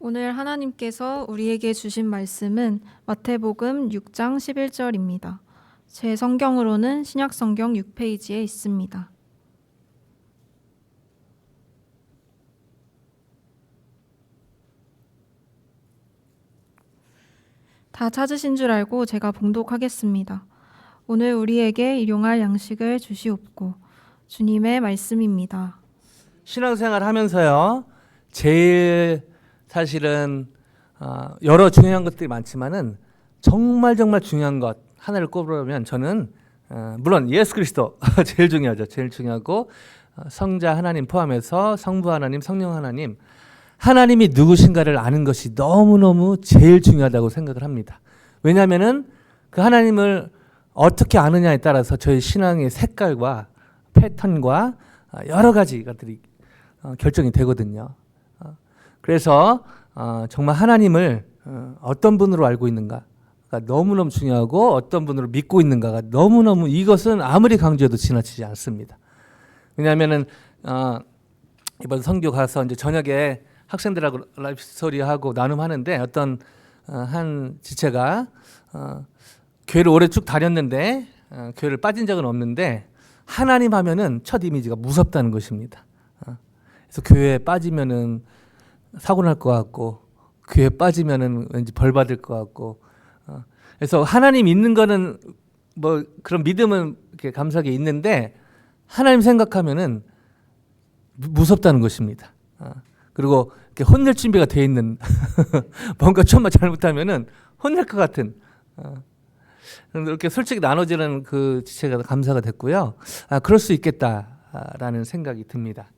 오늘 하나님께서 우리에게 주신 말씀은 마태복음 6장 11절입니다. 제 성경으로는 신약성경 6페이지에 있습니다. 다 찾으신 줄 알고 제가 봉독하겠습니다. 오늘 우리에게 일용할 양식을 주시옵고. 주님의 말씀입니다. 신앙생활 하면서요, 제일 사실은 여러 중요한 것들이 많지만은 정말 중요한 것 하나를 꼽으라면 저는 물론 예수 그리스도 제일 중요하죠. 제일 중요하고 성자 하나님 포함해서 성부 하나님, 성령 하나님, 하나님이 누구신가를 아는 것이 너무너무 제일 중요하다고 생각을 합니다. 왜냐하면은 그 하나님을 어떻게 아느냐에 따라서 저희 신앙의 색깔과 패턴과 여러 가지 것들이 결정이 되거든요. 그래서 정말 하나님을 어떤 분으로 알고 있는가가 너무너무 중요하고 어떤 분으로 믿고 있는가가 너무너무, 이것은 아무리 강조해도 지나치지 않습니다. 왜냐하면은 이번 선교 가서 이제 저녁에 학생들하고 라이프 스토리하고 나눔하는데 어떤 한 지체가 교회를 오래 쭉 다녔는데 교회를 빠진 적은 없는데 하나님 하면은 첫 이미지가 무섭다는 것입니다. 그래서 교회에 빠지면은 사고 날 것 같고, 교회에 빠지면은 왠지 벌 받을 것 같고, 그래서 하나님 있는 거는 뭐 그런 믿음은 이렇게 감사하게 있는데 하나님 생각하면은 무섭다는 것입니다. 그리고 이렇게 혼낼 준비가 돼 있는 뭔가 좀만 잘못하면은 혼낼 것 같은. 이렇게 솔직히 나눠지는 그 지체가 감사가 됐고요. 그럴 수 있겠다라는 생각이 듭니다.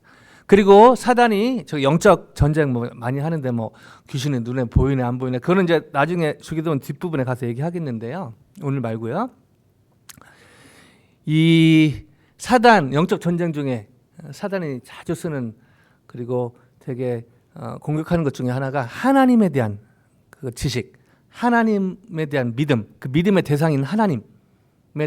그리고 사단이 저 영적 전쟁 뭐 많이 하는데 뭐 귀신이 눈에 보이네 안 보이네, 그거는 이제 나중에 주기도문 뒷부분에 가서 얘기하겠는데요. 오늘 말고요. 이 사단 영적 전쟁 중에 사단이 자주 쓰는, 그리고 되게 공격하는 것 중에 하나가 하나님에 대한 그 지식, 하나님에 대한 믿음, 그 믿음의 대상인 하나님에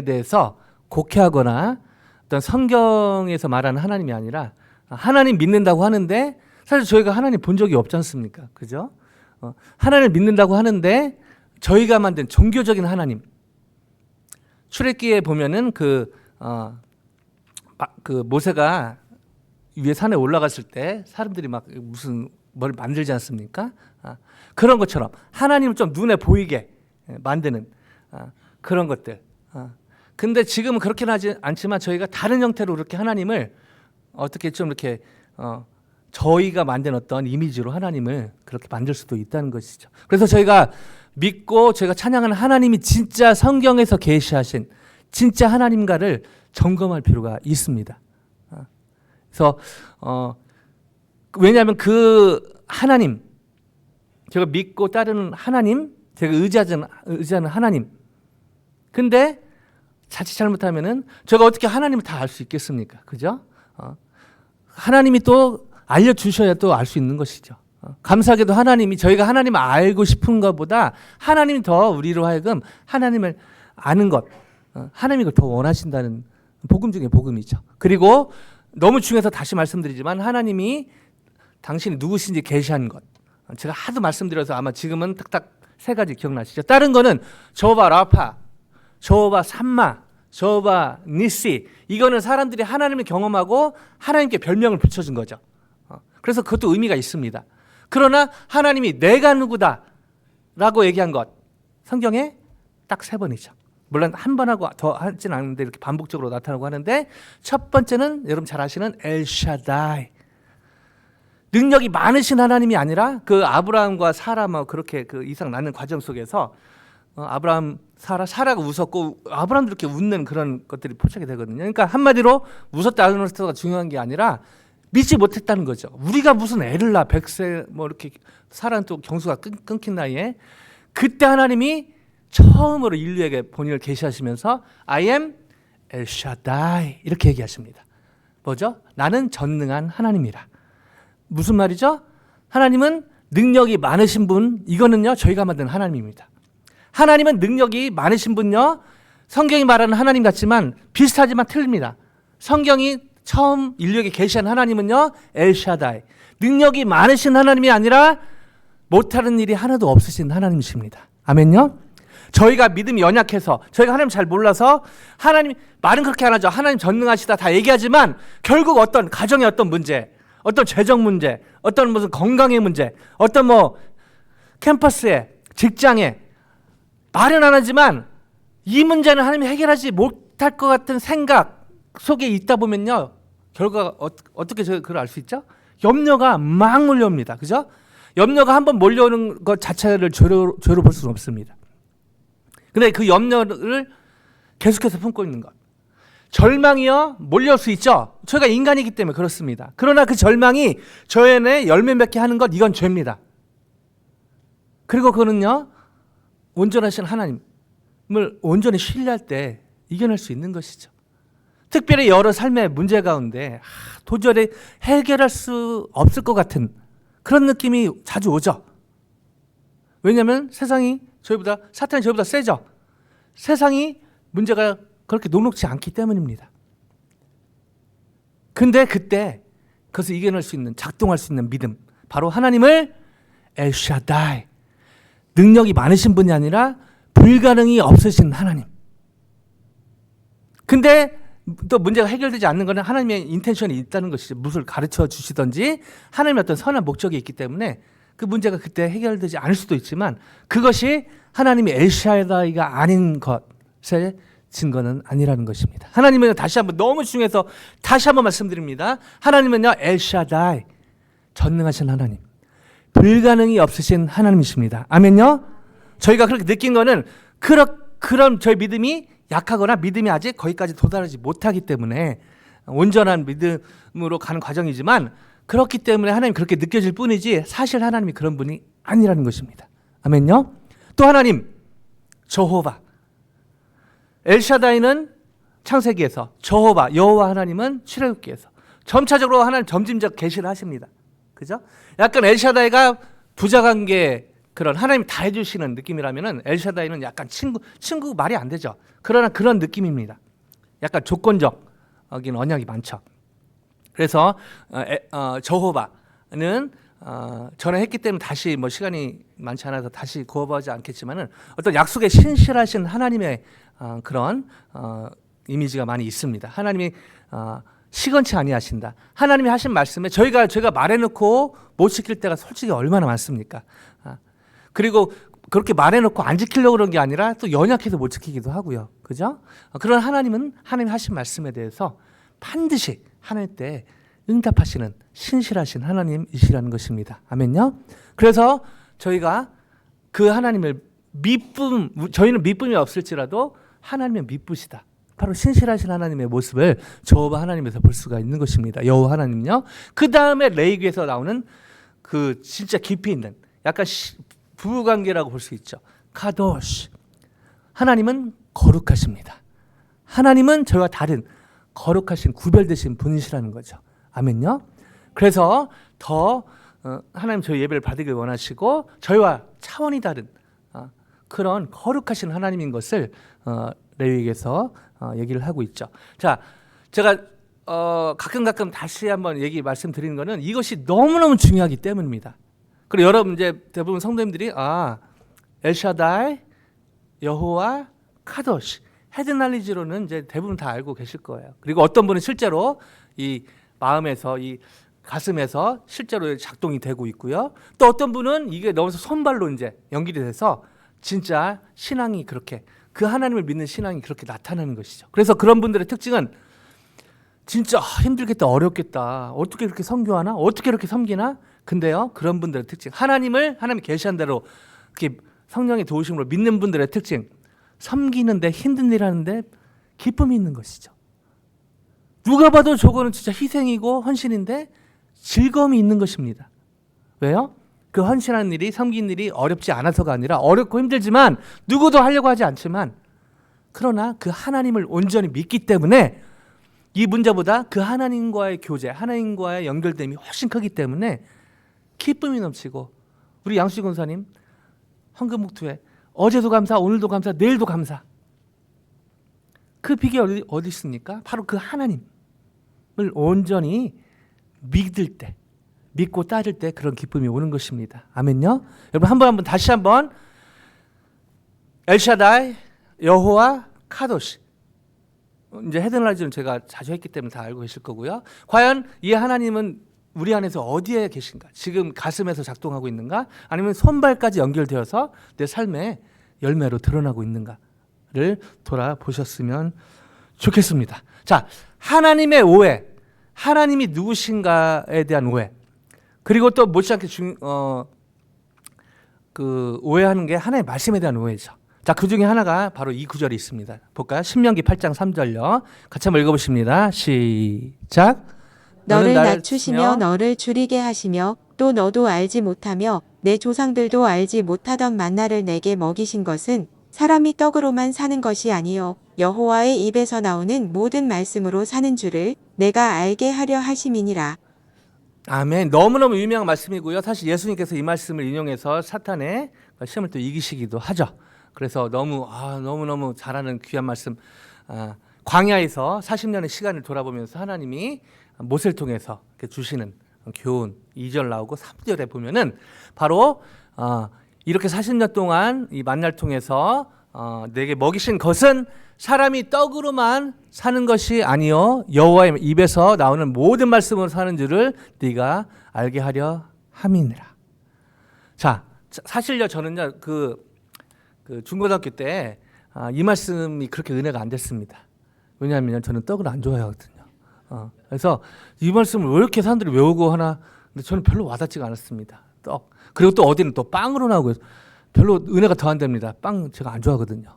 대해서 곡해하거나 어떤 성경에서 말하는 하나님이 아니라 하나님 믿는다고 하는데 사실 저희가 하나님 본 적이 없지 않습니까? 그죠? 하나님을 믿는다고 하는데 저희가 만든 종교적인 하나님. 출애기에 보면은 그 모세가 위에 산에 올라갔을 때 사람들이 막 무슨 뭘 만들지 않습니까? 그런 것처럼 하나님을 좀 눈에 보이게 만드는 그런 것들. 근데 지금은 그렇게는 하지 않지만 저희가 다른 형태로 그렇게 하나님을 어떻게 좀 이렇게 저희가 만든 어떤 이미지로 하나님을 그렇게 만들 수도 있다는 것이죠. 그래서 저희가 믿고 저희가 찬양하는 하나님이 진짜 성경에서 계시하신 진짜 하나님가를 점검할 필요가 있습니다. 그래서 왜냐하면 그 하나님, 제가 믿고 따르는 하나님, 제가 의지하는 하나님, 근데 자칫 잘못하면은 제가 어떻게 하나님을 다 알 수 있겠습니까? 그죠? 하나님이 또 알려주셔야 또 알 수 있는 것이죠. 감사하게도 하나님이, 저희가 하나님을 알고 싶은 것보다 하나님이 더 우리로 하여금 하나님을 아는 것, 하나님이 그걸 더 원하신다는 복음 중에 복음이죠. 그리고 너무 중요해서 다시 말씀드리지만 하나님이 당신이 누구신지 계시한 것, 제가 하도 말씀드려서 아마 지금은 딱딱 세 가지 기억나시죠? 다른 거는 저바 라파, 저바 삼마, 저바 니시, 이거는 사람들이 하나님을 경험하고 하나님께 별명을 붙여준 거죠. 그래서 그것도 의미가 있습니다. 그러나 하나님이 내가 누구다 라고 얘기한 것, 성경에 딱 세 번이죠. 물론 한 번 하고 더 하진 않는데 이렇게 반복적으로 나타나고 하는데, 첫 번째는 여러분 잘 아시는 엘샤다이, 능력이 많으신 하나님이 아니라 그 아브라함과 사라 뭐 그렇게 그 이삭 낳는 과정 속에서 아브라함, 사라가 웃었고 아브라함도 이렇게 웃는 그런 것들이 포착이 되거든요. 그러니까 한마디로 웃었다 안 웃었다가 중요한 게 아니라 믿지 못했다는 거죠. 우리가 무슨 애를 낳아 100세 뭐 이렇게, 사라는 또 경수가 끊긴 나이에, 그때 하나님이 처음으로 인류에게 본인을 계시하시면서 I am El Shaddai 이렇게 얘기하십니다. 뭐죠? 나는 전능한 하나님이라. 무슨 말이죠? 하나님은 능력이 많으신 분, 이거는요 저희가 만든 하나님입니다. 하나님은 능력이 많으신 분요, 성경이 말하는 하나님 같지만 비슷하지만 틀립니다. 성경이 처음 인류에게 계시한 하나님은요 엘샤다이, 능력이 많으신 하나님이 아니라 못하는 일이 하나도 없으신 하나님이십니다. 아멘요? 저희가 믿음이 연약해서 저희가 하나님 잘 몰라서 하나님 말은 그렇게 안 하죠. 하나님 전능하시다 다 얘기하지만 결국 어떤 가정의 어떤 문제, 어떤 재정 문제, 어떤 무슨 건강의 문제, 어떤 뭐 캠퍼스에 직장에 말은 안 하지만 이 문제는 하나님이 해결하지 못할 것 같은 생각 속에 있다 보면요. 결과가 어떻게 그걸 알 수 있죠? 염려가 막 몰려옵니다. 그죠? 염려가 한번 몰려오는 것 자체를 죄로 볼 수는 없습니다. 근데 그 염려를 계속해서 품고 있는 것. 절망이요 몰려올 수 있죠. 저희가 인간이기 때문에 그렇습니다. 그러나 그 절망이 저희 안에 열매 맺게 하는 것, 이건 죄입니다. 그리고 그거는요 온전하신 하나님을 온전히 신뢰할 때 이겨낼 수 있는 것이죠. 특별히 여러 삶의 문제 가운데 도저히 해결할 수 없을 것 같은 그런 느낌이 자주 오죠. 왜냐하면 세상이 사탄이 저희보다 세죠. 세상이 문제가 그렇게 녹록지 않기 때문입니다. 근데 그때 그것을 이겨낼 수 있는, 작동할 수 있는 믿음, 바로 하나님을 엘샤다이, 능력이 많으신 분이 아니라 불가능이 없으신 하나님. 근데 또 문제가 해결되지 않는 것은 하나님의 인텐션이 있다는 것이죠. 무엇을 가르쳐 주시든지 하나님의 어떤 선한 목적이 있기 때문에 그 문제가 그때 해결되지 않을 수도 있지만 그것이 하나님의 엘샤다이가 아닌 것의 증거는 아니라는 것입니다. 하나님은 다시 한번 너무 중요해서 다시 한번 말씀드립니다. 하나님은요 엘샤다이, 전능하신 하나님, 불가능이 없으신 하나님이십니다. 아멘요? 저희가 그렇게 느낀 거는 그런 저희 믿음이 약하거나 믿음이 아직 거기까지 도달하지 못하기 때문에 온전한 믿음으로 가는 과정이지만 그렇기 때문에 하나님이 그렇게 느껴질 뿐이지 사실 하나님이 그런 분이 아니라는 것입니다. 아멘요? 또 하나님 저호바, 엘샤다이는 창세기에서, 저호바 여호와 하나님은 출애굽기에서 점차적으로 하나님 점진적 계시를 하십니다. 그죠? 약간 엘샤다이가 부자관계 그런 하나님이 다 해주시는 느낌이라면은 엘샤다이는 약간 친구 말이 안 되죠. 그러나 그런 느낌입니다. 약간 조건적인 언약이 많죠. 그래서 저호바는 전에 했기 때문에 다시 뭐 시간이 많지 않아서 다시 거부하지 않겠지만은 어떤 약속에 신실하신 하나님의 그런 이미지가 많이 있습니다. 하나님이 시건치 아니하신다. 하나님이 하신 말씀에 저희가 말해놓고 못 지킬 때가 솔직히 얼마나 많습니까? 그리고 그렇게 말해놓고 안 지키려고 그런 게 아니라 또 연약해서 못 지키기도 하고요. 그죠? 그런 하나님은 하나님 하신 말씀에 대해서 반드시 하나님 때 응답하시는 신실하신 하나님이시라는 것입니다. 아멘요? 그래서 저희가 그 하나님을 저희는 미쁨이 없을지라도 하나님의 미쁘시다. 바로 신실하신 하나님의 모습을 저호바 하나님에서 볼 수가 있는 것입니다. 여호와 하나님요. 그 다음에 레위기에서 나오는 그 진짜 깊이 있는 약간 부부관계라고 볼 수 있죠. 카도시. 하나님은 거룩하십니다. 하나님은 저희와 다른 거룩하신 구별되신 분이시라는 거죠. 아멘요. 그래서 더 하나님 저희 예배를 받으길 원하시고 저희와 차원이 다른 그런 거룩하신 하나님인 것을 레위기에서 얘기를 하고 있죠. 자, 제가 가끔 다시 한번 말씀드리는 것은 이것이 너무너무 중요하기 때문입니다. 그리고 여러분 이제 대부분 성도님들이 엘샤다이, 여호와, 카도시, 헤드날리지로는 이제 대부분 다 알고 계실 거예요. 그리고 어떤 분은 실제로 이 마음에서 이 가슴에서 실제로 작동이 되고 있고요. 또 어떤 분은 이게 너무 손발로 이제 연결이 돼서 진짜 신앙이 그렇게 그 하나님을 믿는 신앙이 그렇게 나타나는 것이죠. 그래서 그런 분들의 특징은 진짜 힘들겠다, 어렵겠다. 어떻게 이렇게 선교하나? 어떻게 이렇게 섬기나? 근데요, 그런 분들의 특징, 하나님이 계시한 대로 이렇게 성령의 도우심으로 믿는 분들의 특징, 섬기는데 힘든 일 하는데 기쁨이 있는 것이죠. 누가 봐도 저거는 진짜 희생이고 헌신인데 즐거움이 있는 것입니다. 왜요? 그 헌신하는 일이, 섬기는 일이 어렵지 않아서가 아니라 어렵고 힘들지만 누구도 하려고 하지 않지만 그러나 그 하나님을 온전히 믿기 때문에 이 문제보다 그 하나님과의 교제, 하나님과의 연결됨이 훨씬 크기 때문에 기쁨이 넘치고, 우리 양수지 권사님 헌금묵투에 어제도 감사, 오늘도 감사, 내일도 감사. 그 비결이 어디 있습니까? 바로 그 하나님을 온전히 믿을 때, 믿고 따를 때 그런 기쁨이 오는 것입니다. 아멘요. 여러분 한번 다시 한번 엘샤다이, 여호와, 카도시. 이제 헤드라이즈는 제가 자주 했기 때문에 다 알고 계실 거고요. 과연 이 하나님은 우리 안에서 어디에 계신가? 지금 가슴에서 작동하고 있는가? 아니면 손발까지 연결되어서 내 삶의 열매로 드러나고 있는가를 돌아보셨으면 좋겠습니다. 자, 하나님의 오해, 하나님이 누구신가에 대한 오해, 그리고 또 못지않게 오해하는 게 하나님의 말씀에 대한 오해죠. 자, 그 중에 하나가 바로 이 구절이 있습니다. 볼까요? 신명기 8장 3절요. 같이 한번 읽어보십니다. 시작. 너를 낮추시며 너를 줄이게 하시며 또 너도 알지 못하며 내 조상들도 알지 못하던 만나를 내게 먹이신 것은 사람이 떡으로만 사는 것이 아니요 여호와의 입에서 나오는 모든 말씀으로 사는 줄을 내가 알게 하려 하심이니라. 아멘. 너무너무 유명한 말씀이고요. 사실 예수님께서 이 말씀을 인용해서 사탄의 시험을 또 이기시기도 하죠. 그래서 너무너무 잘하는 귀한 말씀. 광야에서 40년의 시간을 돌아보면서 하나님이 모세를 통해서 주시는 교훈 2절 나오고 3절에 보면은 바로 이렇게 40년 동안 이 만나를 통해서 내게 먹이신 것은 사람이 떡으로만 사는 것이 아니요 여호와의 입에서 나오는 모든 말씀으로 사는 줄을 네가 알게 하려 함이니라. 자, 사실요 저는요 그 중고등학교 때 이 말씀이 그렇게 은혜가 안 됐습니다. 왜냐하면 저는 떡을 안 좋아하거든요. 그래서 이 말씀을 왜 이렇게 사람들이 외우고 하나, 근데 저는 별로 와닿지가 않았습니다. 떡. 그리고 또 어디는 또 빵으로 나오고 별로 은혜가 더 안 됩니다. 빵 제가 안 좋아하거든요.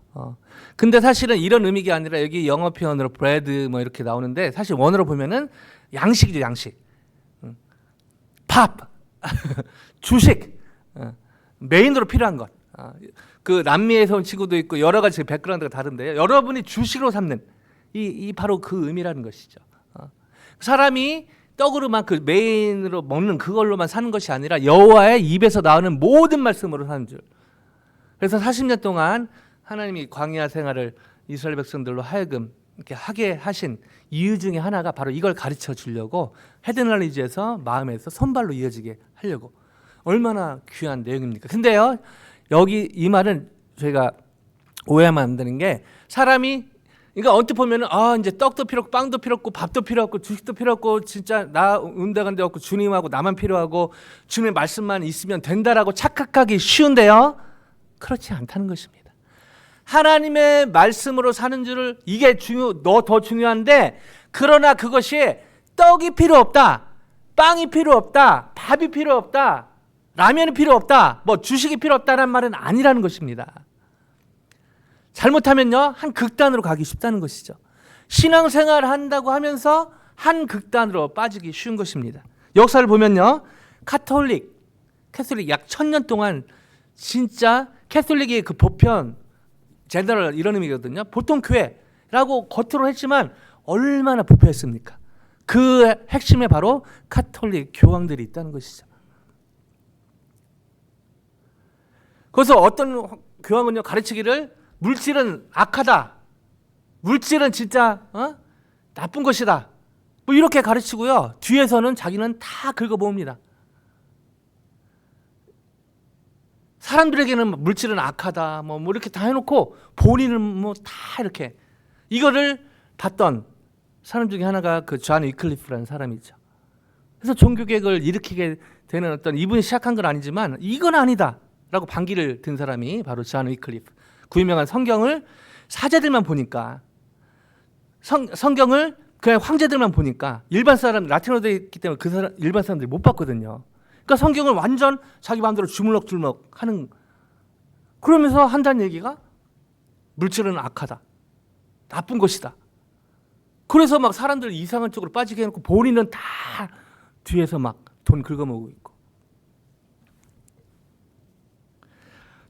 근데 사실은 이런 의미가 아니라 여기 영어 표현으로 bread 뭐 이렇게 나오는데 사실 원어로 보면은 양식이죠, 양식. 밥, 주식, 메인으로 필요한 것. 그 남미에서 온 친구도 있고 여러 가지 백그라운드가 다른데요. 여러분이 주식으로 삼는 이 바로 그 의미라는 것이죠. 사람이 떡으로만 그 메인으로 먹는 그걸로만 사는 것이 아니라 여호와의 입에서 나오는 모든 말씀으로 사는 줄. 그래서 40년 동안 하나님이 광야 생활을 이스라엘 백성들로 하여금 이렇게 하게 하신 이유 중에 하나가 바로 이걸 가르쳐 주려고 헤드널리지에서 마음에서 손발로 이어지게 하려고. 얼마나 귀한 내용입니까? 근데요 여기 이 말은 저희가 오해하면 안 되는 게 사람이 그러니까 언뜻 보면은 이제 떡도 필요 없고 빵도 필요 없고 밥도 필요 없고 주식도 필요 없고 진짜 나 운대간데 없고 주님하고 나만 필요하고 주님의 말씀만 있으면 된다라고 착각하기 쉬운데요. 그렇지 않다는 것입니다. 하나님의 말씀으로 사는 줄을 이게 더 중요한데 그러나 그것이 떡이 필요 없다. 빵이 필요 없다. 밥이 필요 없다. 라면이 필요 없다. 뭐 주식이 필요 없다라는 말은 아니라는 것입니다. 잘못하면요 한 극단으로 가기 쉽다는 것이죠. 신앙생활을 한다고 하면서 한 극단으로 빠지기 쉬운 것입니다. 역사를 보면요 캐톨릭 약 1000년 동안 진짜 캐톨릭의 그 보편 제너럴 이런 의미거든요. 보통 교회라고 겉으로 했지만 얼마나 부패했습니까? 그 핵심에 바로 캐톨릭 교황들이 있다는 것이죠. 그래서 어떤 교황은요 가르치기를 물질은 악하다. 물질은 진짜 나쁜 것이다. 뭐 이렇게 가르치고요. 뒤에서는 자기는 다 긁어모읍니다. 사람들에게는 물질은 악하다. 뭐 이렇게 다 해놓고 본인은 뭐 다 이렇게 이거를 봤던 사람 중에 하나가 그 존 위클리프라는 사람이죠. 그래서 종교개혁을 일으키게 되는 어떤 이분이 시작한 건 아니지만 이건 아니다라고 반기를 든 사람이 바로 존 위클리프. 그 유명한 성경을 사제들만 보니까 성경을 그냥 황제들만 보니까 일반 사람 라틴어로 되어 있기 때문에 일반 사람들이 못 봤거든요. 그러니까 성경을 완전 자기 마음대로 주물럭주물럭 하는 그러면서 한다는 얘기가 물질은 악하다. 나쁜 것이다. 그래서 막 사람들 이상한 쪽으로 빠지게 해놓고 본인은 다 뒤에서 막 돈 긁어모으고 있고.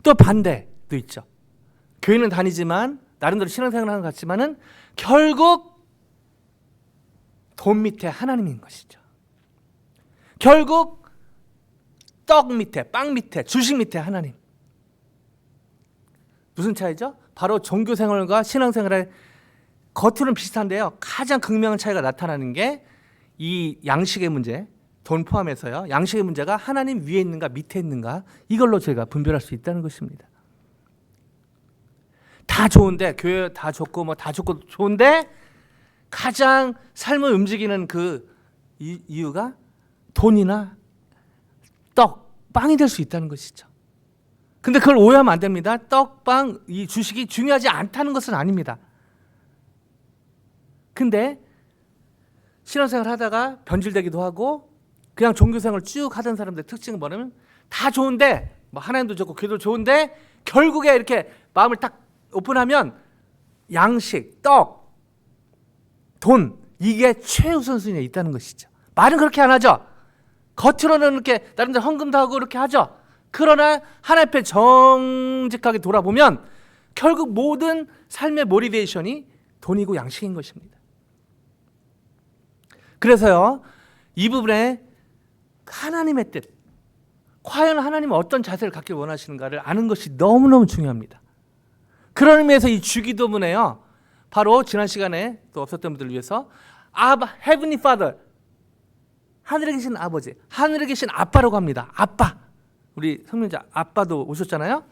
또 반대도 있죠. 교회는 다니지만 나름대로 신앙생활을 하는 것 같지만은 결국 돈 밑에 하나님인 것이죠. 결국 떡 밑에, 빵 밑에, 주식 밑에 하나님. 무슨 차이죠? 바로 종교생활과 신앙생활의 겉으로는 비슷한데요. 가장 극명한 차이가 나타나는 게 이 양식의 문제, 돈 포함해서요. 양식의 문제가 하나님 위에 있는가 밑에 있는가 이걸로 저희가 분별할 수 있다는 것입니다. 다 좋은데 교회 다 좋고 뭐 다 좋고 좋은데 가장 삶을 움직이는 그 이유가 돈이나 떡, 빵이 될 수 있다는 것이죠. 근데 그걸 오해하면 안 됩니다. 떡, 빵, 이 주식이 중요하지 않다는 것은 아닙니다. 근데 신앙생활 하다가 변질되기도 하고 그냥 종교생활 쭉 하던 사람들의 특징은 뭐냐면 다 좋은데 뭐 하나님도 좋고 기도 좋은데 결국에 이렇게 마음을 딱 오픈하면 양식, 떡, 돈 이게 최우선순위에 있다는 것이죠. 말은 그렇게 안 하죠. 겉으로는 이렇게 나름대로 헌금도 하고 이렇게 하죠. 그러나 하나님 앞에 정직하게 돌아보면 결국 모든 삶의 모티베이션이 돈이고 양식인 것입니다. 그래서요, 이 부분에 하나님의 뜻, 과연 하나님은 어떤 자세를 갖길 원하시는가를 아는 것이 너무너무 중요합니다. 그런 의미에서 이 주기도문에요, 바로 지난 시간에 또 없었던 분들을 위해서 Heavenly Father, 하늘에 계신 아버지, 하늘에 계신 아빠라고 합니다. 아빠, 우리 성령자 아빠도 오셨잖아요.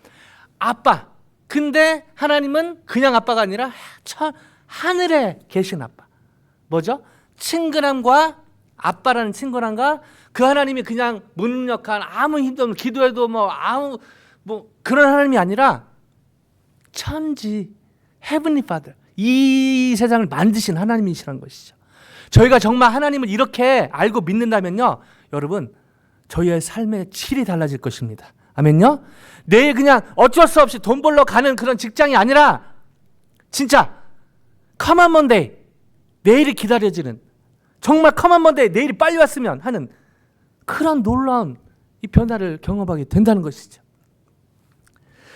아빠. 근데 하나님은 그냥 아빠가 아니라 하늘에 계신 아빠. 뭐죠? 친근함과 아빠라는 친근함과 그 하나님이 그냥 무능력한 아무 힘도 없는 기도해도 그런 하나님이 아니라 천지 Heavenly Father, 이 세상을 만드신 하나님이시란 것이죠. 저희가 정말 하나님을 이렇게 알고 믿는다면요, 여러분 저희의 삶의 질이 달라질 것입니다. 아멘요? 내일 그냥 어쩔 수 없이 돈 벌러 가는 그런 직장이 아니라 진짜 Come on Monday, 내일이 기다려지는, 정말 Come on Monday, 내일이 빨리 왔으면 하는 그런 놀라운 이 변화를 경험하게 된다는 것이죠.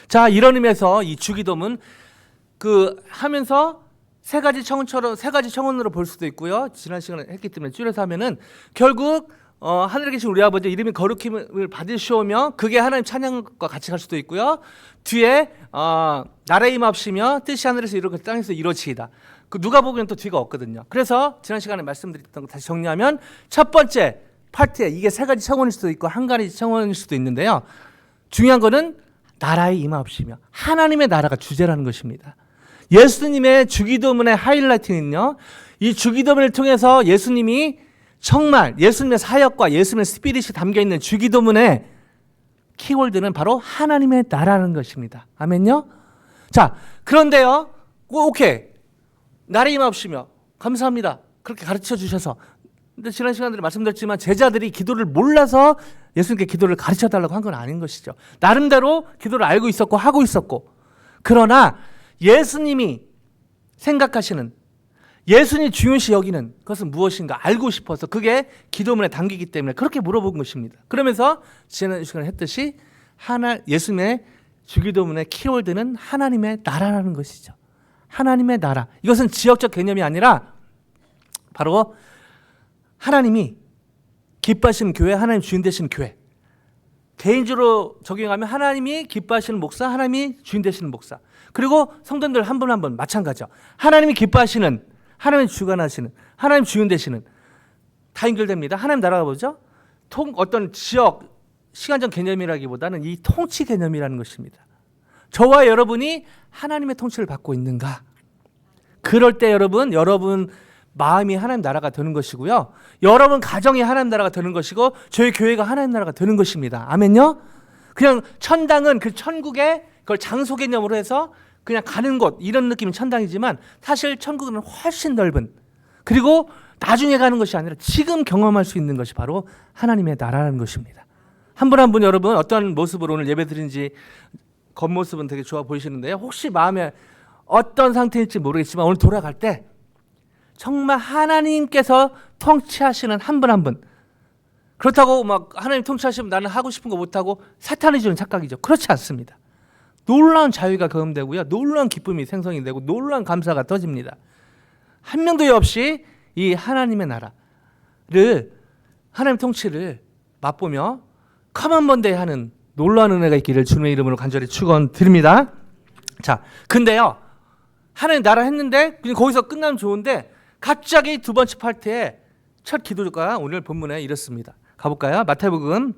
자, 이런 의미에서 이 주기도문 하면서 세 가지 청원으로 볼 수도 있고요. 지난 시간에 했기 때문에 줄여서 하면은 결국 하늘에 계신 우리 아버지 이름이 거룩힘을 받으시오며 그게 하나님 찬양과 같이 갈 수도 있고요. 뒤에 나라의 임하옵시며 뜻이 하늘에서 이루어지고 땅에서 이루어지이다. 그 누가복음은 또 뒤가 없거든요. 그래서 지난 시간에 말씀드렸던 거 다시 정리하면 첫 번째 파트에 이게 세 가지 청원일 수도 있고 한 가지 청원일 수도 있는데요. 중요한 거는 나라의 임하옵시며 하나님의 나라가 주제라는 것입니다. 예수님의 주기도문의 하이라이트는요, 이 주기도문을 통해서 예수님이 정말 예수님의 사역과 예수님의 스피릿이 담겨있는 주기도문의 키워드는 바로 하나님의 나라는 것입니다. 아멘요? 자, 그런데요, 오케이, 나라의 임하옵시며 감사합니다. 그렇게 가르쳐 주셔서. 근데 지난 시간들에 말씀드렸지만 제자들이 기도를 몰라서 예수님께 기도를 가르쳐 달라고 한 건 아닌 것이죠. 나름대로 기도를 알고 있었고 하고 있었고, 그러나 예수님이 생각하시는, 예수님이 중요시 여기는 것은 무엇인가 알고 싶어서 그게 기도문에 담기기 때문에 그렇게 물어본 것입니다. 그러면서 지난 시간에 했듯이 예수님의 주기도문의 키워드는 하나님의 나라라는 것이죠. 하나님의 나라. 이것은 지역적 개념이 아니라 바로 하나님이 기뻐하시는 교회, 하나님 주인 되시는 교회. 개인적으로 적용하면 하나님이 기뻐하시는 목사, 하나님이 주인 되시는 목사. 그리고 성도들 한 분 한 분 마찬가지죠. 하나님이 기뻐하시는, 하나님이 주관하시는, 하나님 주인 되시는, 다 연결됩니다. 하나님 나라가 뭐죠? 어떤 지역, 시간적 개념이라기보다는 이 통치 개념이라는 것입니다. 저와 여러분이 하나님의 통치를 받고 있는가? 그럴 때 여러분 마음이 하나님 나라가 되는 것이고요. 여러분 가정이 하나님 나라가 되는 것이고 저희 교회가 하나님 나라가 되는 것입니다. 아멘요? 그냥 천당은 그 천국의 그걸 장소 개념으로 해서 그냥 가는 곳 이런 느낌은 천당이지만 사실 천국은 훨씬 넓은, 그리고 나중에 가는 것이 아니라 지금 경험할 수 있는 것이 바로 하나님의 나라라는 것입니다. 한 분 한 분 여러분 어떤 모습으로 오늘 예배 드린지 겉모습은 되게 좋아 보이시는데요. 혹시 마음에 어떤 상태일지 모르겠지만 오늘 돌아갈 때 정말 하나님께서 통치하시는 한 분 한 분, 그렇다고 막 하나님 통치하시면 나는 하고 싶은 거 못하고 사탄이 주는 착각이죠. 그렇지 않습니다. 놀라운 자유가 경험되고요, 놀라운 기쁨이 생성이 되고 놀라운 감사가 터집니다. 한 명도 없이 이 하나님의 나라를, 하나님 통치를 맛보며 커먼번데이 하는 놀라운 은혜가 있기를 주님의 이름으로 간절히 축원드립니다. 자, 근데요, 하나님 나라 했는데 그냥 거기서 끝나면 좋은데 갑자기 두 번째 파트에 첫 기도가 오늘 본문에 이렇습니다. 가볼까요? 마태복음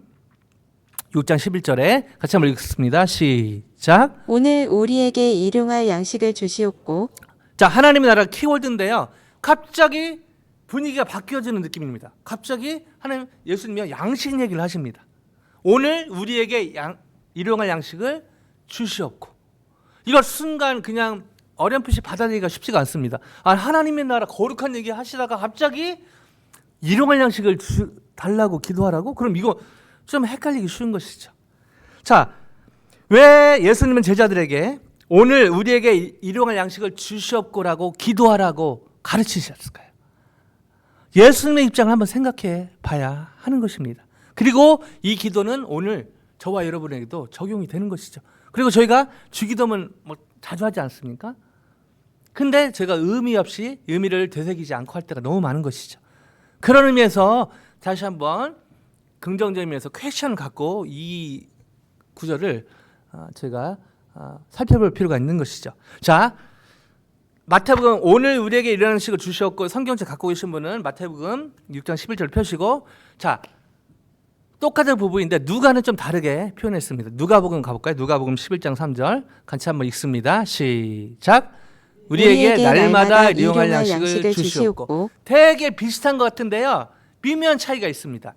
6장 11절에 같이 한번 읽겠습니다. 시작. 오늘 우리에게 일용할 양식을 주시옵고 자, 하나님의 나라 키워드인데요. 갑자기 분위기가 바뀌어지는 느낌입니다. 갑자기 하나님 예수님이 양식 얘기를 하십니다. 오늘 우리에게 일용할 양식을 주시옵고. 이걸 순간 그냥 어렴풋이 받아들이기가 쉽지가 않습니다. 하나님의 나라 거룩한 얘기 하시다가 갑자기 일용할 양식을 달라고 기도하라고? 그럼 이거 좀 헷갈리기 쉬운 것이죠. 자, 왜 예수님은 제자들에게 오늘 우리에게 일용할 양식을 주시옵고라고 기도하라고 가르치셨을까요? 예수님의 입장을 한번 생각해 봐야 하는 것입니다. 그리고 이 기도는 오늘 저와 여러분에게도 적용이 되는 것이죠. 그리고 저희가 주기도문 뭐 자주 하지 않습니까? 근데 제가 의미 없이 의미를 되새기지 않고 할 때가 너무 많은 것이죠. 그런 의미에서 다시 한번 긍정적인 면에서 퀘션을 갖고 이 구절을 제가 살펴볼 필요가 있는 것이죠. 자, 마태복음 오늘 우리에게 이런 양식을 주셨고 성경책 갖고 계신 분은 마태복음 6장 11절 펴시고 자 똑같은 부분인데 누가는 좀 다르게 표현했습니다. 누가복음 가볼까요? 누가복음 11장 3절 같이 한번 읽습니다. 시작. 우리에게 날마다 일용할 양식을 주시옵고. 되게 비슷한 것 같은데요. 미묘한 차이가 있습니다.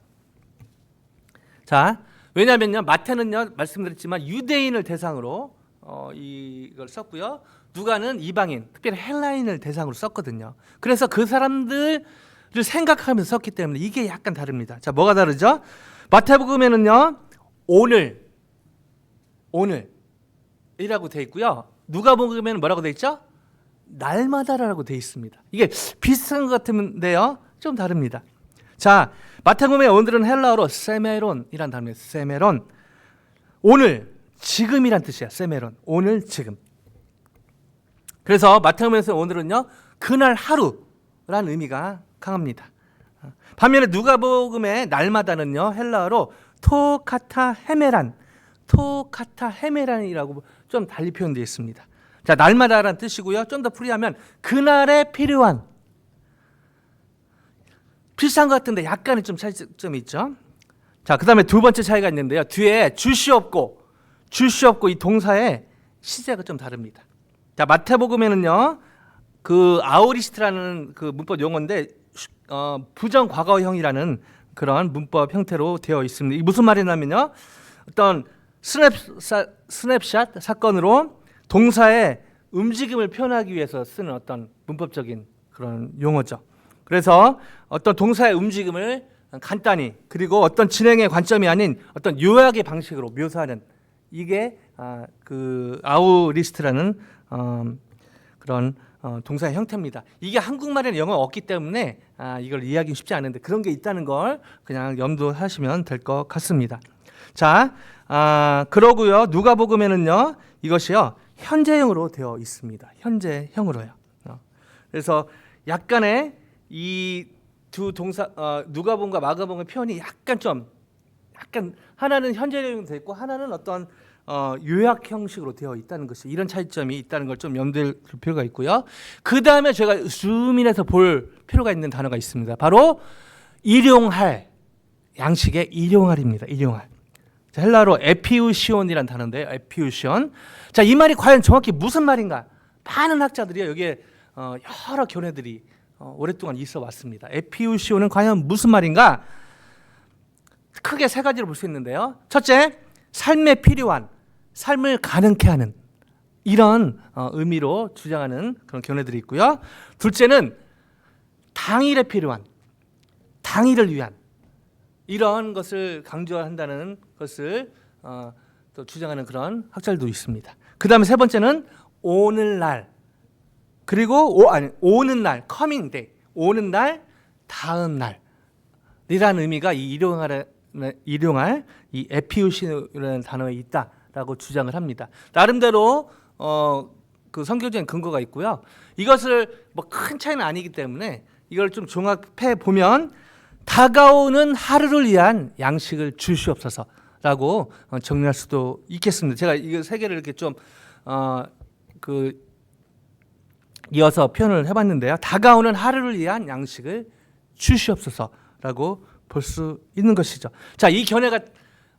자, 왜냐하면요 마태는요 말씀드렸지만 유대인을 대상으로 이걸 썼고요. 누가는 이방인, 특별히 헬라인을 대상으로 썼거든요. 그래서 그 사람들을 생각하면서 썼기 때문에 이게 약간 다릅니다. 자, 뭐가 다르죠? 마태복음에는요 오늘이라고 돼 있고요. 누가복음에는 뭐라고 돼 있죠? 날마다라고 돼 있습니다. 이게 비슷한 것 같은데요, 좀 다릅니다. 자, 마태복음의 오늘은 헬라어로 세메론이란 단어예요. 세메론. 오늘, 지금이란 뜻이야. 세메론. 오늘, 지금. 그래서 마태복음에서 오늘은요, 그날 하루라는 의미가 강합니다. 반면에 누가복음의 날마다는요, 헬라어로 토카타 헤메란이라고 좀 달리 표현되어 있습니다. 자, 날마다라는 뜻이고요. 좀 더 풀이하면 그날에 필요한, 비슷한 것 같은데 약간의 좀 차이점이 있죠. 자, 그 다음에 두 번째 차이가 있는데요. 뒤에 주시옵고 이 동사의 시제가 좀 다릅니다. 자, 마태복음에는요, 그 아우리스트라는 그 문법 용어인데 부정 과거형이라는 그런 문법 형태로 되어 있습니다. 이게 무슨 말이냐면요, 어떤 스냅샷 사건으로 동사의 움직임을 표현하기 위해서 쓰는 어떤 문법적인 그런 용어죠. 그래서 어떤 동사의 움직임을 간단히 그리고 어떤 진행의 관점이 아닌 어떤 요약의 방식으로 묘사하는 이게 그 아우리스트라는 그런 동사의 형태입니다. 이게 한국말에는 영어가 없기 때문에 이걸 이해하기 쉽지 않은데 그런 게 있다는 걸 그냥 염두하시면 될 것 같습니다. 자, 그러고요. 누가복음에는요, 이것이요 현재형으로 되어 있습니다. 현재형으로요. 그래서 약간의 이 두 동사 누가복음과 마가복음의 표현이 약간 하나는 현재형으로 되어 있고 하나는 어떤 요약 형식으로 되어 있다는 것이 이런 차이점이 있다는 걸 좀 염두에 둘 필요가 있고요. 그 다음에 제가 줌인해서 볼 필요가 있는 단어가 있습니다. 바로 일용할, 양식의 일용할입니다. 일용할. 자, 헬라로 에피우시온이라는 단어인데요. 에피우시온. 자, 이 말이 과연 정확히 무슨 말인가? 많은 학자들이요 여기에 여러 견해들이 오랫동안 있어 왔습니다. 에피우시온은 과연 무슨 말인가? 크게 세 가지로 볼 수 있는데요. 첫째, 삶에 필요한, 삶을 가능케 하는 이런 의미로 주장하는 그런 견해들이 있고요. 둘째는 당일에 필요한, 당일을 위한 이런 것을 강조한다는 것을 또 주장하는 그런 학자들도 있습니다. 그 다음에 세 번째는 오늘날, 그리고 오는 날, coming day, 오는 날, 다음 날이라는 의미가 이 일용할 이 에피우시라는 단어에 있다라고 주장을 합니다. 나름대로 그 성경적인 근거가 있고요. 이것을 뭐 큰 차이는 아니기 때문에 이걸 좀 종합해 보면 다가오는 하루를 위한 양식을 주시옵소서라고 정리할 수도 있겠습니다. 제가 이거 세 개를 이렇게 좀 이어서 표현을 해봤는데요. 다가오는 하루를 위한 양식을 주시옵소서라고 볼 수 있는 것이죠. 자, 이 견해가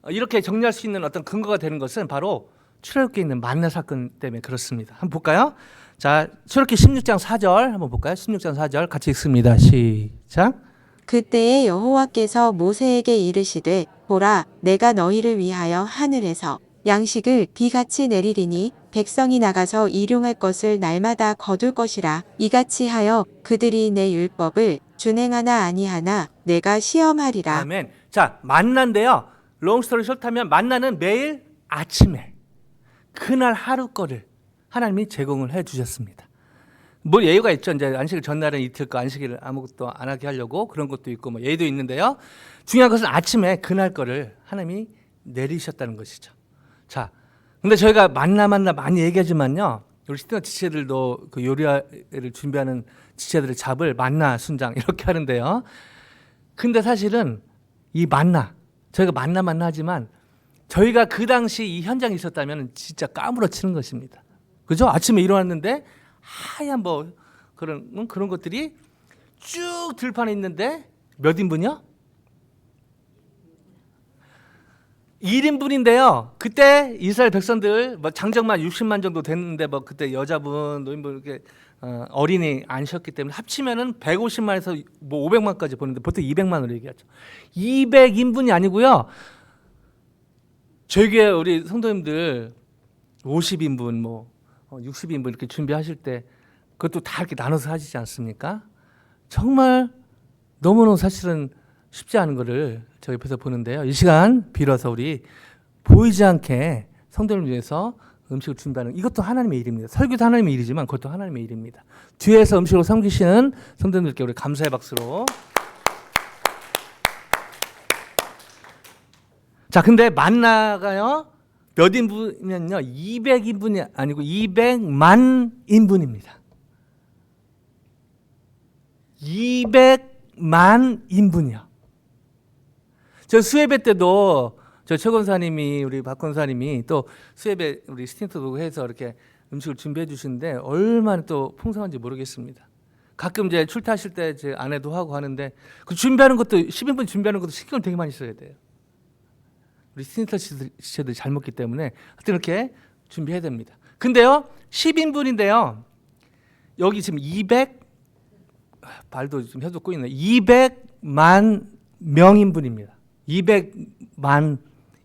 이렇게 정리할 수 있는 어떤 근거가 되는 것은 바로 출애굽기에 있는 만나 사건 때문에 그렇습니다. 한번 볼까요? 자, 출애굽기 16장 4절 한번 볼까요? 16장 4절 같이 읽습니다. 시작. 그때에 여호와께서 모세에게 이르시되 보라 내가 너희를 위하여 하늘에서 양식을 비같이 내리리니 백성이 나가서 일용할 것을 날마다 거둘 것이라. 이같이 하여 그들이 내 율법을 준행하나 아니하나 내가 시험하리라. 아멘. 자, 만나인데요. 롱스토리 숏하면 만나는 매일 아침에 그날 하루 거를 하나님이 제공을 해 주셨습니다. 뭐 예유가 있죠. 이제 안식일 전날은 이틀 거 안식일을 아무것도 안 하게 하려고 그런 것도 있고 뭐 예도 있는데요. 중요한 것은 아침에 그날 거를 하나님이 내리셨다는 것이죠. 자, 근데 저희가 만나 많이 얘기하지만요. 우리 시티너 지체들도 그 요리를 준비하는 지체들의 잡을 만나 순장 이렇게 하는데요. 근데 사실은 이 만나 저희가 만나 하지만 저희가 그 당시 이 현장에 있었다면 진짜 까무러치는 것입니다. 그죠? 아침에 일어났는데 하얀 뭐 그런 것들이 쭉 들판에 있는데 몇 인분이요? 1인분인데요. 그때 이스라엘 백성들 뭐 장정만 60만 정도 됐는데 뭐 그때 여자분, 노인분 이렇게 어린이 안 쉬었기 때문에 합치면은 150만에서 뭐 500만까지 보는데 보통 200만으로 얘기하죠. 200인분이 아니고요. 저희 교회 우리 성도님들 50인분 뭐 60인분 이렇게 준비하실 때 그것도 다 이렇게 나눠서 하시지 않습니까? 정말 너무너무 사실은 쉽지 않은 거를 저 옆에서 보는데요. 이 시간 빌어서 우리 보이지 않게 성도를 위해서 음식을 준비하는 이것도 하나님의 일입니다. 설교도 하나님의 일이지만 그것도 하나님의 일입니다. 뒤에서 음식으로 섬기시는 성도님들께 우리 감사의 박수로. 자, 근데 만나가요 몇 인분이면요 200인분이 아니고 200만 인분입니다. 200만 인분이요. 저 수예배 때도 저 최 권사님이 우리 박 권사님이 또 수예배 우리 스틴트도 해서 이렇게 음식을 준비해 주시는데 얼마나 또 풍성한지 모르겠습니다. 가끔 이제 출타하실 때 제 아내도 하고 하는데 그 준비하는 것도 10인분 준비하는 것도 신경을 되게 많이 써야 돼요. 우리 스틴트 지체들 잘 먹기 때문에 하여튼 이렇게 준비해야 됩니다. 근데요 10인분인데요 여기 지금 200 발도 좀 혀돋고 있네. 200만 명인분입니다. 200만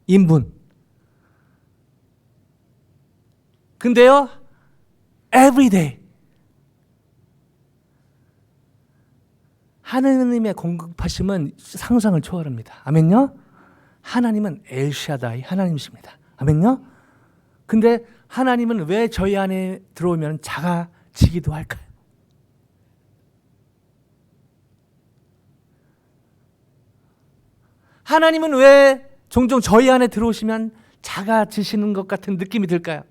인분. 근데요, every day 하나님의 공급하심은 상상을 초월합니다. 아멘요? 하나님은 엘샤다이 하나님이십니다. 아멘요? 근데 하나님은 왜 저희 안에 들어오면 작아지기도 할까요? 하나님은 왜 종종 저희 안에 들어오시면 작아지시는 것 같은 느낌이 들까요?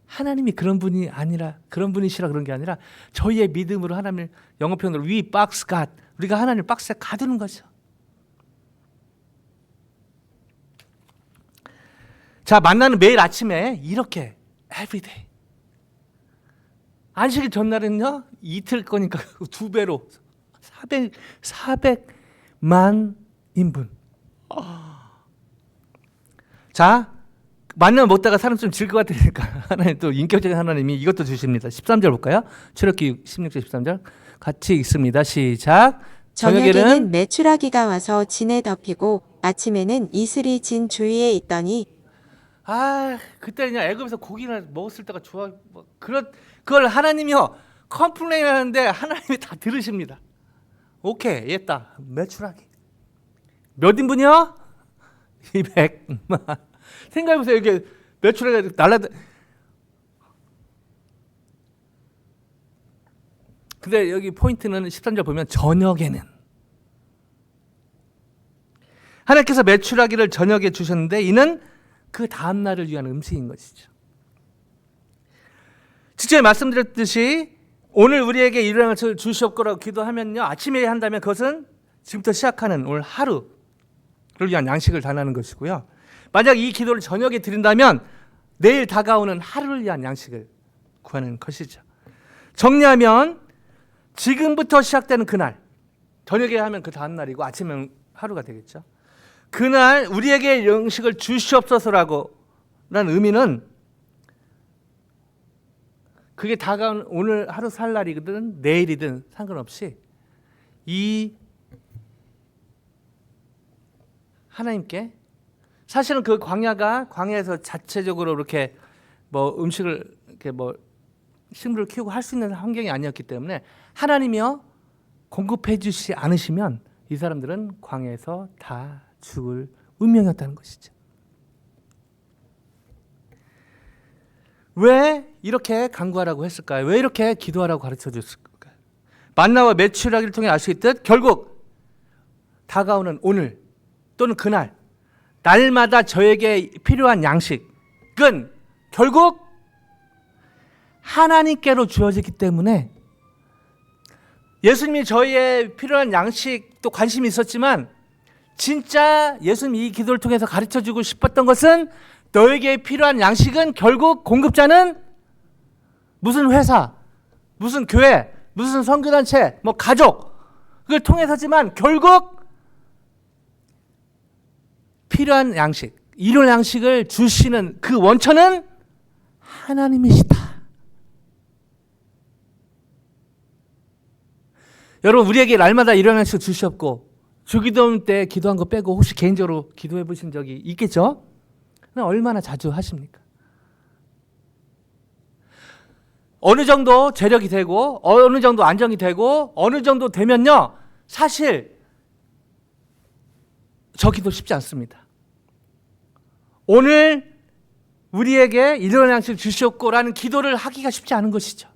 하나님이 그런 분이 아니라 그런 분이시라 그런 게 아니라 저희의 믿음으로 하나님을 영어 표현으로 we box God 우리가 하나님을 박스에 가두는 거죠. 자, 만나는 매일 아침에 이렇게 everyday 안식일 전날은요 이틀 거니까 2배로 400만 인분. 자, 만나면 먹다가 사람 좀 질 것 같으니까 하나님 또 인격적인 하나님이 이것도 주십니다. 13절 볼까요? 출애굽기 16절 13절 같이 읽습니다. 시작. 저녁에는 메추라기가 와서 진에 덮이고 아침에는 이슬이 진 주위에 있더니 그때 그냥 애굽에서 고기를 먹었을 때가 좋아. 그걸 하나님이요 컴플레인 하는데 하나님이 다 들으십니다. 오케이, 했다. 메추라기. 몇 인분이요? 200만. 생각해보세요. 이게 메추라기가 날라다. 근데 여기 포인트는 13절 보면 저녁에는 하나님께서 메추라기를 저녁에 주셨는데 이는 그 다음 날을 위한 음식인 것이죠. 직전에 말씀드렸듯이 오늘 우리에게 일용할 것을 주시옵고라고 기도하면요 아침에 한다면 그것은 지금부터 시작하는 오늘 하루를 위한 양식을 달라는 것이고요. 만약 이 기도를 저녁에 드린다면 내일 다가오는 하루를 위한 양식을 구하는 것이죠. 정리하면 지금부터 시작되는 그날 저녁에 하면 그 다음 날이고 아침에 하루가 되겠죠. 그날 우리에게 양식을 주시옵소서라고 라는 의미는 그게 다가온 오늘 하루 살 날이든 내일이든 상관없이 이 하나님께 사실은 그 광야에서 자체적으로 이렇게 뭐 음식을 이렇게 뭐 식물을 키우고 할 수 있는 환경이 아니었기 때문에 하나님이여 공급해 주시지 않으시면 이 사람들은 광야에서 다 죽을 운명이었다는 것이죠. 왜 이렇게 간구하라고 했을까요? 왜 이렇게 기도하라고 가르쳐 줬을까요? 만나와 메추라기를 통해 알 수 있듯 결국 다가오는 오늘 또는 그날 날마다 저에게 필요한 양식은 결국 하나님께로 주어지기 때문에 예수님이 저희의 필요한 양식도 관심이 있었지만 진짜 예수님이 이 기도를 통해서 가르쳐주고 싶었던 것은 너에게 필요한 양식은 결국 공급자는 무슨 회사, 무슨 교회, 무슨 선교단체, 뭐 가족을 통해서지만 결국 필요한 양식, 일용 양식을 주시는 그 원천은 하나님이시다. 여러분 우리에게 날마다 일용 양식을 주셨고 주기도문 때 기도한 거 빼고 혹시 개인적으로 기도해 보신 적이 있겠죠? 얼마나 자주 하십니까? 어느 정도 재력이 되고 어느 정도 안정이 되고 어느 정도 되면요 사실 저 기도 쉽지 않습니다. 오늘 우리에게 일용 양식을 주셨고라는 기도를 하기가 쉽지 않은 것이죠.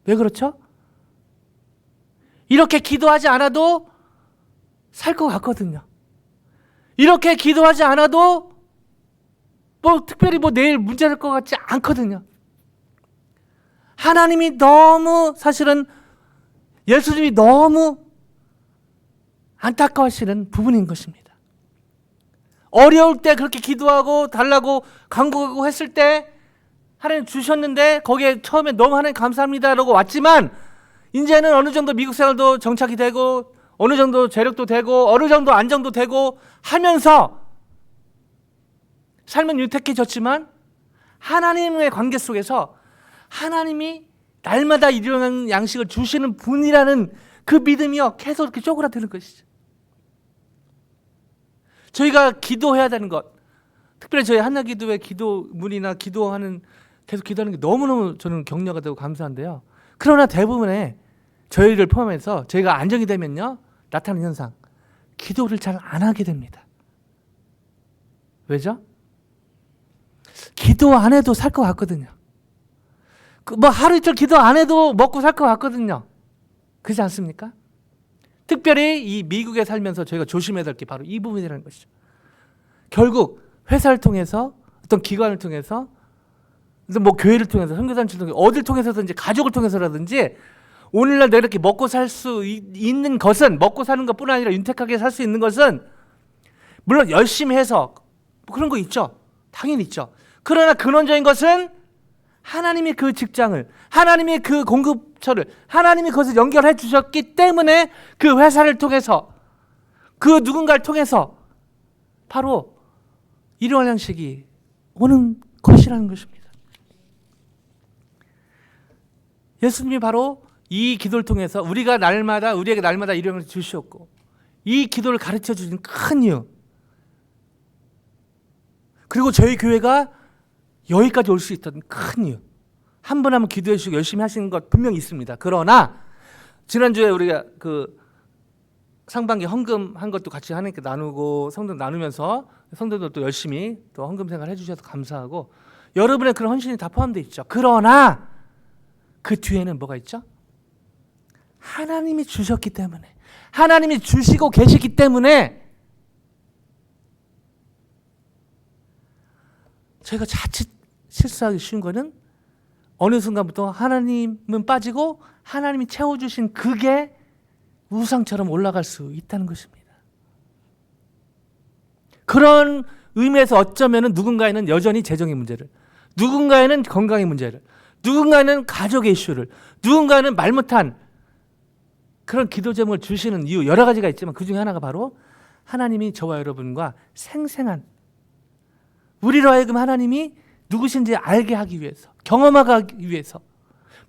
왜 그렇죠? 이렇게 기도하지 않아도 살 것 같거든요. 이렇게 기도하지 않아도 뭐 특별히 뭐 내일 문제 될 것 같지 않거든요. 하나님이 너무 사실은 예수님이 너무 안타까워하시는 부분인 것입니다. 어려울 때 그렇게 기도하고 달라고 간구하고 했을 때 하나님 주셨는데 거기에 처음에 너무 하나님 감사합니다라고 왔지만 이제는 어느 정도 미국 생활도 정착이 되고 어느 정도 재력도 되고 어느 정도 안정도 되고 하면서 삶은 윤택해졌지만 하나님의 관계 속에서 하나님이 날마다 일용할 양식을 주시는 분이라는 그 믿음이요 계속 이렇게 쪼그라드는 것이죠. 저희가 기도해야 되는 것, 특별히 저희 한나기도회 기도문이나 기도하는 계속 기도하는 게 너무너무 저는 격려가 되고 감사한데요. 그러나 대부분의 저희를 포함해서 저희가 안정이 되면요 나타나는 현상, 기도를 잘 안 하게 됩니다. 왜죠? 기도 안 해도 살 것 같거든요. 뭐 하루 이틀 기도 안 해도 먹고 살 것 같거든요. 그렇지 않습니까? 특별히 이 미국에 살면서 저희가 조심해야 될 게 바로 이 부분이라는 것이죠. 결국 회사를 통해서 어떤 기관을 통해서 뭐 교회를 통해서 선교단체를 통해서 어딜 통해서든지 가족을 통해서라든지 오늘날 내가 이렇게 먹고 살 수 있는 것은 먹고 사는 것뿐 아니라 윤택하게 살 수 있는 것은 물론 열심히 해서 뭐 그런 거 있죠. 당연히 있죠. 그러나 근원적인 것은 하나님이 그 직장을 하나님이 그 공급처를 하나님이 그것을 연결해 주셨기 때문에 그 회사를 통해서 그 누군가를 통해서 바로 일용 양식이 오는 것이라는 것입니다. 예수님이 바로 이 기도를 통해서 우리에게 날마다 일용 양식을 주셨고 이 기도를 가르쳐 주신 큰 이유 그리고 저희 교회가 여기까지 올 수 있던 큰 이유 한 분 한 분 기도해 주시고 열심히 하시는 것 분명히 있습니다. 그러나 지난주에 우리가 그 상반기 헌금 한 것도 같이 하나님께 나누고 성도 나누면서 성도들 또 열심히 또 헌금 생활 해주셔서 감사하고 여러분의 그런 헌신이 다 포함되어 있죠. 그러나 그 뒤에는 뭐가 있죠? 하나님이 주셨기 때문에 하나님이 주시고 계시기 때문에 저희가 자칫 실수하기 쉬운 거는 어느 순간부터 하나님은 빠지고 하나님이 채워주신 그게 우상처럼 올라갈 수 있다는 것입니다. 그런 의미에서 어쩌면 누군가에는 여전히 재정의 문제를, 누군가에는 건강의 문제를, 누군가에는 가족의 이슈를, 누군가는 말 못한 그런 기도 제목을 주시는 이유 여러 가지가 있지만 그 중에 하나가 바로 하나님이 저와 여러분과 생생한, 우리로 하여금 하나님이 누구신지 알게 하기 위해서, 경험하기 위해서,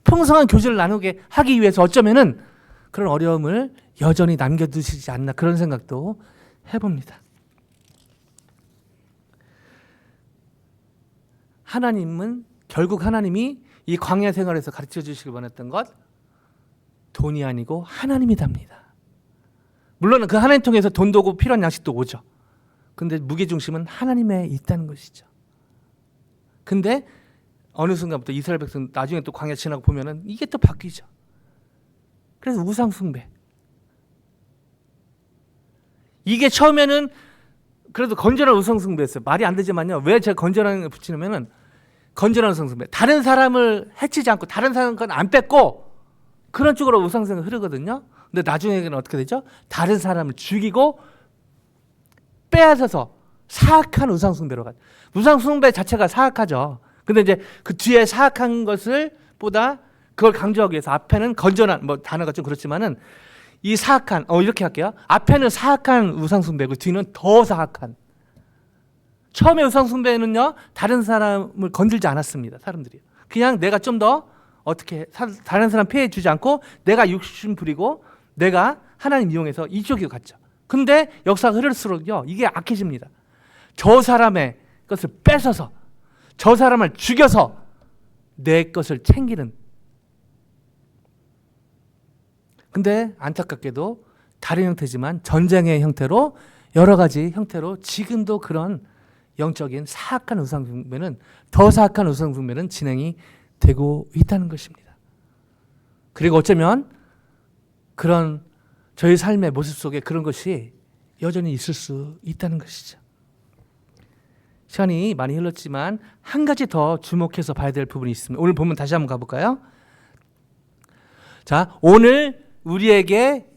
풍성한 교제를 나누게 하기 위해서 어쩌면은 그런 어려움을 여전히 남겨두시지 않나, 그런 생각도 해봅니다. 하나님은 결국 하나님이 이 광야 생활에서 가르쳐 주시길 원했던 것, 돈이 아니고 하나님이답니다. 물론 그 하나님 통해서 돈도 오고 필요한 양식도 오죠. 근데 무게중심은 하나님에 있다는 것이죠. 근데 어느 순간부터 이스라엘 백성 나중에 또 광야 지나고 보면은 이게 또 바뀌죠. 그래서 우상 숭배. 이게 처음에는 그래도 건전한 우상 숭배였어요. 말이 안 되지만요. 왜 제가 건전한 걸 붙이냐면은 건전한 우상 숭배. 다른 사람을 해치지 않고 다른 사람 건 안 뺏고 그런 쪽으로 우상 숭배가 흐르거든요. 근데 나중에는 어떻게 되죠? 다른 사람을 죽이고 빼앗아서 사악한 우상 숭배로 가죠. 우상 숭배 자체가 사악하죠. 근데 이제 그 뒤에 사악한 것을 보다 그걸 강조하기 위해서 앞에는 건전한, 뭐 단어가 좀 그렇지만은 이 사악한, 이렇게 할게요. 앞에는 사악한 우상 숭배고 뒤는 더 사악한. 처음에 우상 숭배는요, 다른 사람을 건들지 않았습니다. 사람들이 그냥 내가 좀 더 어떻게 다른 사람 피해 주지 않고 내가 욕심 부리고 내가 하나님 이용해서 이쪽으로 갔죠. 근데 역사가 흐를수록요, 이게 악해집니다. 저 사람의 것을 뺏어서 저 사람을 죽여서 내 것을 챙기는. 근데 안타깝게도 다른 형태지만 전쟁의 형태로, 여러 가지 형태로 지금도 그런 영적인 사악한 우상 숭배는, 더 사악한 우상 숭배는 진행이 되고 있다는 것입니다. 그리고 어쩌면 그런 저희 삶의 모습 속에 그런 것이 여전히 있을 수 있다는 것이죠. 시간이 많이 흘렀지만 한 가지 더 주목해서 봐야 될 부분이 있습니다. 오늘 본문 다시 한번 가볼까요? 자, 오늘 우리에게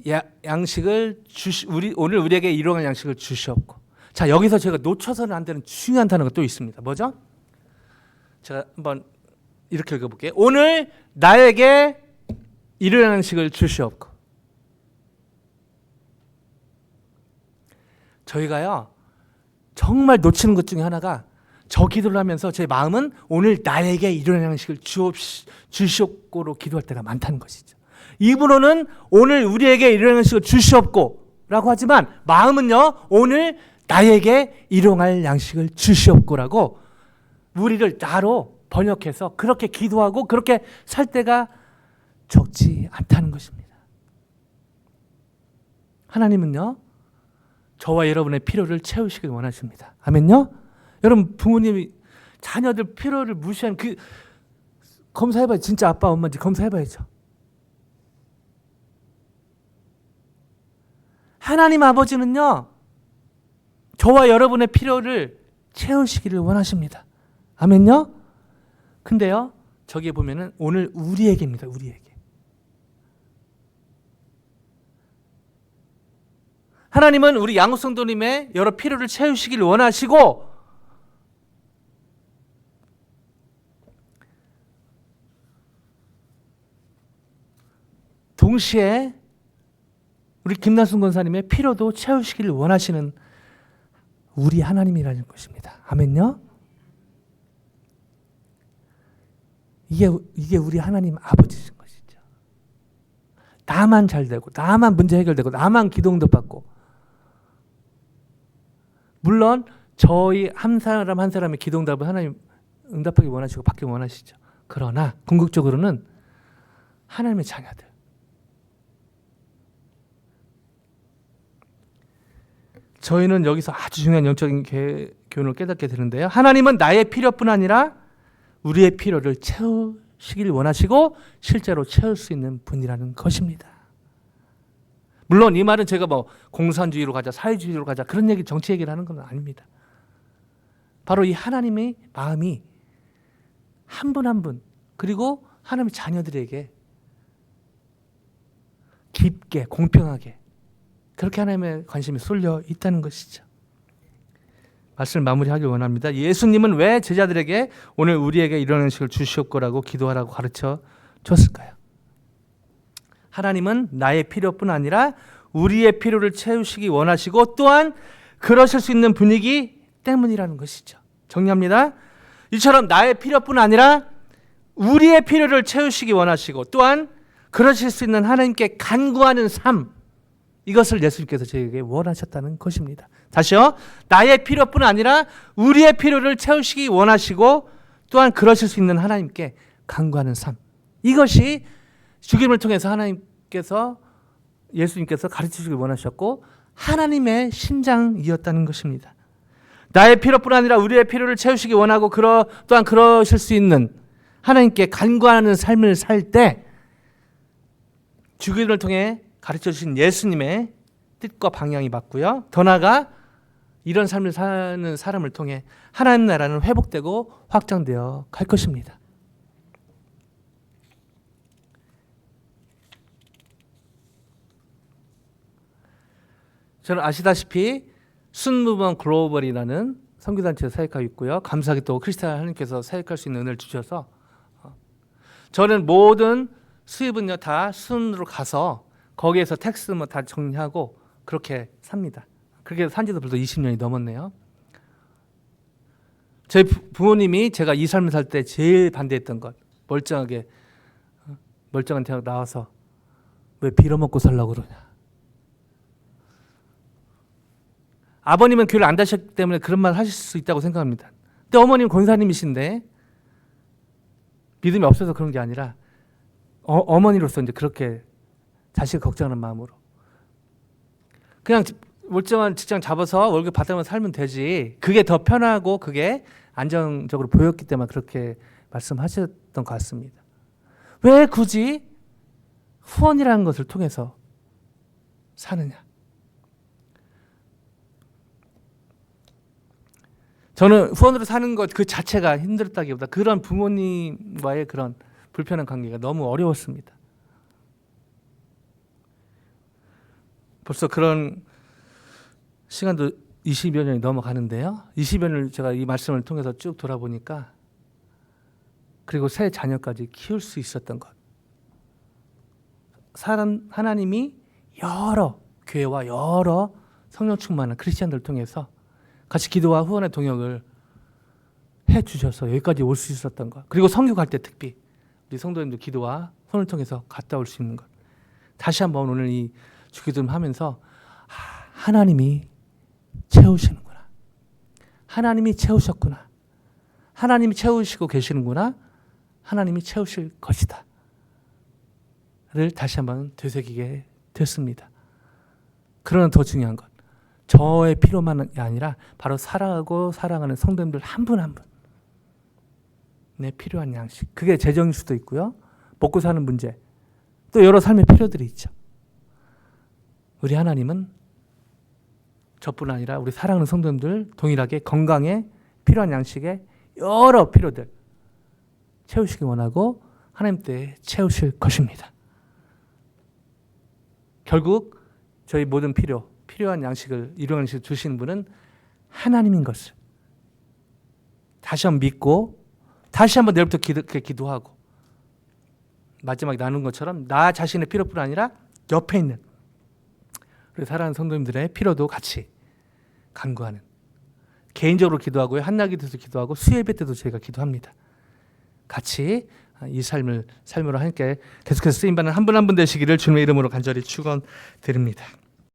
오늘 우리에게 일용할 양식을 주시옵고. 자, 여기서 제가 놓쳐서는 안 되는 중요한 단어가 또 있습니다. 뭐죠? 제가 한번 이렇게 읽어볼게요. 오늘 나에게 일용할 양식을 주시옵고. 저희가요, 정말 놓치는 것 중에 하나가, 저 기도를 하면서 제 마음은 오늘 나에게 일용할 양식을 주시옵고로 기도할 때가 많다는 것이죠. 입으로는 오늘 우리에게 일용할 양식을 주시옵고 라고 하지만 마음은요, 오늘 나에게 일용할 양식을 주시옵고라고 우리를 나로 번역해서 그렇게 기도하고 그렇게 살 때가 적지 않다는 것입니다. 하나님은요, 저와 여러분의 필요를 채우시길 원하십니다. 아멘요? 여러분, 부모님이 자녀들 필요를 무시한 그 검사해봐야죠. 진짜 아빠 엄마인지 검사해봐야죠. 하나님 아버지는요, 저와 여러분의 필요를 채우시기를 원하십니다. 아멘요? 근데요, 저기에 보면은 오늘 우리에게입니다. 우리에게. 하나님은 우리 양호 성도님의 여러 필요를 채우시길 원하시고, 동시에 우리 김나순 권사님의 필요도 채우시기를 원하시는 우리 하나님이라는 것입니다. 아멘요? 이게 우리 하나님 아버지신 것이죠. 나만 잘 되고, 나만 문제 해결되고, 나만 기도 응답받고. 물론 저희 한 사람 한 사람의 기도 응답을 하나님 응답하기 원하시고 받기 원하시죠. 그러나 궁극적으로는 하나님의 자녀들, 저희는 여기서 아주 중요한 영적인 교훈을 깨닫게 되는데요. 하나님은 나의 필요뿐 아니라 우리의 필요를 채우시길 원하시고 실제로 채울 수 있는 분이라는 것입니다. 물론 이 말은 제가 뭐 공산주의로 가자, 사회주의로 가자, 그런 얘기, 정치 얘기를 하는 건 아닙니다. 바로 이 하나님의 마음이 한 분 한 분, 그리고 하나님의 자녀들에게 깊게 공평하게 그렇게 하나님의 관심이 쏠려 있다는 것이죠. 말씀을 마무리하길 원합니다. 예수님은 왜 제자들에게 오늘 우리에게 이런 음식을 주시옵고라고 기도하라고 가르쳐 줬을까요? 하나님은 나의 필요뿐 아니라 우리의 필요를 채우시기 원하시고 또한 그러실 수 있는 분위기 때문이라는 것이죠. 정리합니다. 이처럼 나의 필요뿐 아니라 우리의 필요를 채우시기 원하시고 또한 그러실 수 있는 하나님께 간구하는 삶, 이것을 예수님께서 저에게 원하셨다는 것입니다. 다시요. 나의 필요뿐 아니라 우리의 필요를 채우시기 원하시고 또한 그러실 수 있는 하나님께 간구하는 삶, 이것이 죽임을 통해서 예수님께서 가르치시길 원하셨고 하나님의 신장이었다는 것입니다. 나의 필요뿐 아니라 우리의 필요를 채우시기 원하고 또한 그러실 수 있는 하나님께 간구하는 삶을 살 때 죽임을 통해 가르쳐 주신 예수님의 뜻과 방향이 맞고요. 더 나아가 이런 삶을 사는 사람을 통해 하나님 나라는 회복되고 확장되어 갈 것입니다. 저는 아시다시피 순무번 글로벌이라는 선교단체에 사역하고 있고요. 감사하게 또 크리스탈 하나님께서 사역할 수 있는 은혜를 주셔서 저는 모든 수입은요 다 순으로 가서 거기에서 텍스 뭐 다 정리하고 그렇게 삽니다. 그렇게 산 지도 벌써 20년이 넘었네요. 저희 부모님이 제가 이 삶을 살 때 제일 반대했던 것, 멀쩡한 대학 나와서 왜 빌어먹고 살려고 그러냐. 아버님은 교회를 안 다녔기 때문에 그런 말 하실 수 있다고 생각합니다. 근데 어머님은 권사님이신데 믿음이 없어서 그런 게 아니라 어머니로서 이제 그렇게 자식을 걱정하는 마음으로 그냥 멀쩡한 직장 잡아서 월급 받으면 살면 되지. 그게 더 편하고 그게 안정적으로 보였기 때문에 그렇게 말씀하셨던 것 같습니다. 왜 굳이 후원이라는 것을 통해서 사느냐? 저는 후원으로 사는 것 그 자체가 힘들었다기보다 그런 부모님과의 그런 불편한 관계가 너무 어려웠습니다. 벌써 그런 시간도 20여 년이 넘어가는데요. 20여 년을 제가 이 말씀을 통해서 쭉 돌아보니까 그리고 새 자녀까지 키울 수 있었던 것. 하나님이 여러 교회와 여러 성령 충만한 크리스찬들을 통해서 같이 기도와 후원의 동역을 해주셔서 여기까지 올 수 있었던 것. 그리고 선교 갈 때 특히 우리 성도님들 기도와 후원을 통해서 갔다 올 수 있는 것. 다시 한번 오늘 이 주기도를 하면서 하나님이 채우시는구나. 하나님이 채우셨구나. 하나님이 채우시고 계시는구나. 하나님이 채우실 것이다. 를 다시 한번 되새기게 됐습니다. 그러나 더 중요한 것. 저의 필요만이 아니라 바로 사랑하고 사랑하는 성도님들 한 분 한 분의 필요한 양식. 그게 재정일 수도 있고요. 먹고 사는 문제. 또 여러 삶의 필요들이 있죠. 우리 하나님은 저뿐 아니라 우리 사랑하는 성도님들 동일하게 건강에 필요한 양식에 여러 필요들 채우시기 원하고 하나님 때 채우실 것입니다. 결국 저희 모든 필요한 양식을 일용할 양식을 주시는 분은 하나님인 것을 다시 한번 믿고 다시 한번 내일부터 기도하고 마지막에 나눈 것처럼 나 자신의 필요뿐 아니라 옆에 있는 우리 사랑하는 성도님들의 필요도 같이 간구하는 개인적으로 기도하고요. 한나기도에서 기도하고 수예배 때도 저희가 기도합니다. 같이 이 삶으로 함께 계속해서 쓰임받는 한 분 한 분 되시기를 주님의 이름으로 간절히 축원드립니다.